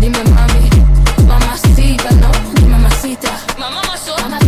Dime mami, mamacita, no, mi mamacita. Mamá mazota,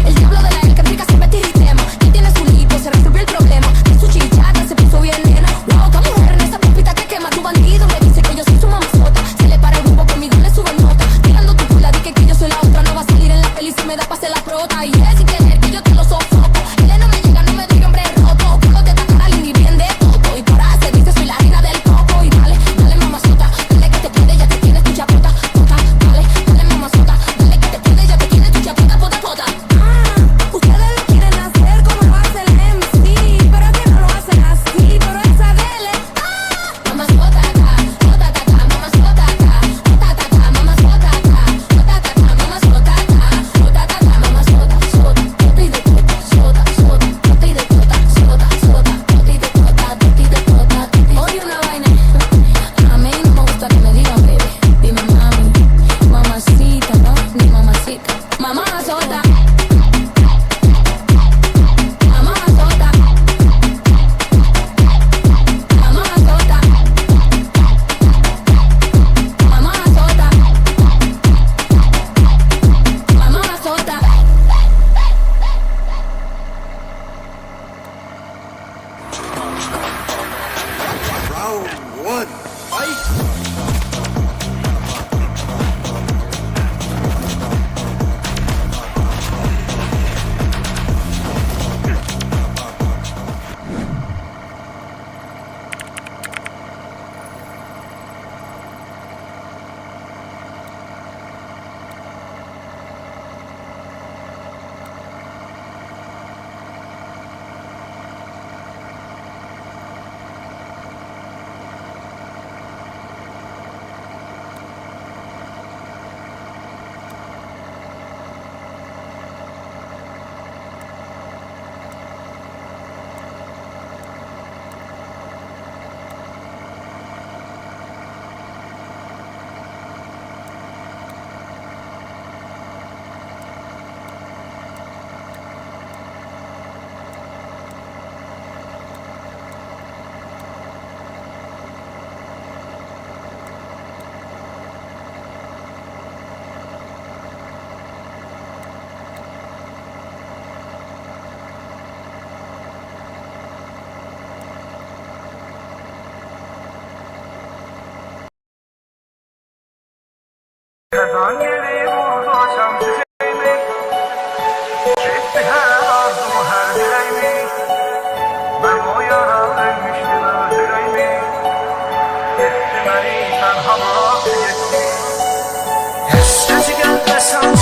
el diablo de la eléctrica se mete y tema. Ya tiene su lipo, se resolvió el problema. De su chichata se puso bien nena. Wow, qué mujer en esa popita que quema. Tu bandido me dice que yo soy su mamazota. Se le para el grupo conmigo, le sube nota. Tirando tu pula, di que yo soy la otra. No va a salir en la peli si me da pase la prota. Y es sin querer que yo te lo sofoco. Él no me llega, no me doy hombre roto. Pulo de tacar y bien de todo. Y por ahí se dice soy la reina del coco. Y dale, dale mamazota, dale que te puede, ya te tienes tu chapota, pota. Dale, dale mamazota, dale que te puede, ya te tienes tu chapota, pota, pota. Ustedes lo quieren hacer como lo hace el MC, pero es que no lo hacen así, pero esa dele. Mamazota acá, pota acá, mamazota acá, pota acá, mamazota acá, pota acá, mamazota acá, pota acá, mamazota, sota, pota y de pota, sota, sota, pota y de pota, sota, sota, pota y de pota, pota y de pota. Oye una vaina, a mí no me gusta que me digan baby, dime mami, mamacita, no, ni mamacita, mamazota. Mamazota, mamazota, mamazota, mamazota. Round one, fight! Kazan geri vurdu açan çiçeğimi, çekti her arzumu her dileğimi. Ben o yaralı güçlü yüreğimi, etti beni tenha bıraktı gitti. Eskisi gelmesen